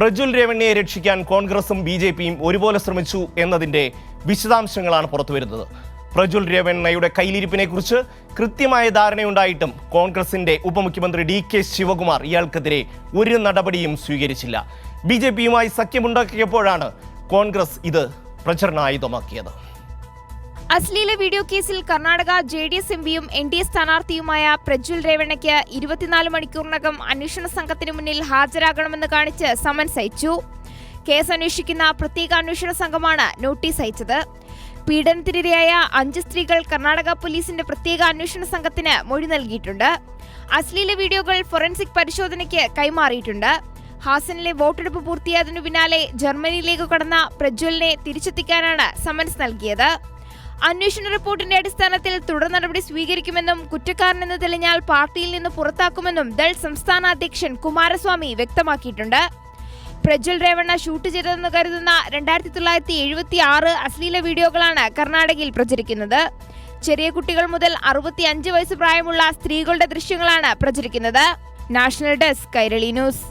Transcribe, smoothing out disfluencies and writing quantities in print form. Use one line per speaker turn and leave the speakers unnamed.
പ്രജ്വൽ രേവണ്ണയെ രക്ഷിക്കാൻ കോൺഗ്രസും ബിജെപിയും ഒരുപോലെ ശ്രമിച്ചു എന്നതിന്റെ വിശദാംശങ്ങളാണ് പുറത്തുവരുന്നത്. പ്രജ്വൽ രേവണ്ണയുടെ കയ്യിലിരിപ്പിനെക്കുറിച്ച് കൃത്യമായ ധാരണയുണ്ടായിട്ടും കോൺഗ്രസിന്റെ ഉപമുഖ്യമന്ത്രി DK ശിവകുമാർ ഇയാൾക്കെതിരെ ഒരു നടപടിയും സ്വീകരിച്ചില്ല. ബിജെപിയുമായി സഖ്യമുണ്ടാക്കിയപ്പോഴാണ് കോൺഗ്രസ് ഇത് പ്രചരണായുധമാക്കിയത്.
അശ്ലീല വീഡിയോ കേസിൽ കർണാടക JDS MPയും NDA സ്ഥാനാർത്ഥിയുമായ പ്രജ്വൽ രേവണ്ണയ്ക്ക് 24 മണിക്കൂറിനകം അന്വേഷണ സംഘത്തിന് മുന്നിൽ ഹാജരാകണമെന്ന് കാണിച്ച് സമൻസ് അയച്ചു. കേസ് അന്വേഷിക്കുന്ന പ്രത്യേക അന്വേഷണ സംഘമാണ് നോട്ടീസ് അയച്ചത്. പീഡനത്തിനിരയായ 5 സ്ത്രീകൾ കർണാടക പോലീസിന്റെ പ്രത്യേക അന്വേഷണ സംഘത്തിന് മൊഴി നൽകിയിട്ടുണ്ട്. അശ്ലീല വീഡിയോകൾ ഫോറൻസിക് പരിശോധനയ്ക്ക് കൈമാറിയിട്ടുണ്ട്. ഹാസനിലെ വോട്ടെടുപ്പ് പൂർത്തിയായതിനു പിന്നാലെ ജർമ്മനിയിലേക്ക് കടന്ന പ്രജ്വലിനെ തിരിച്ചെത്തിക്കാനാണ് സമൻസ് നൽകിയത്. അന്വേഷണ റിപ്പോർട്ടിന്റെ അടിസ്ഥാനത്തിൽ തുടർ നടപടി സ്വീകരിക്കുമെന്നും കുറ്റക്കാരനെന്ന് തെളിഞ്ഞാൽ പാർട്ടിയിൽ നിന്ന് പുറത്താക്കുമെന്നും ദൾ സംസ്ഥാന അധ്യക്ഷൻ കുമാരസ്വാമി വ്യക്തമാക്കിയിട്ടുണ്ട്. പ്രജ്വൽ രേവണ്ണ ഷൂട്ട് ചെയ്തതെന്ന് കരുതുന്ന 1976 അശ്ലീല വീഡിയോകളാണ് കർണാടകയിൽ പ്രചരിക്കുന്നത്. ചെറിയ കുട്ടികൾ മുതൽ 65 വയസ്സ് പ്രായമുള്ള സ്ത്രീകളുടെ ദൃശ്യങ്ങളാണ് പ്രചരിക്കുന്നത്. National desk Kairali news.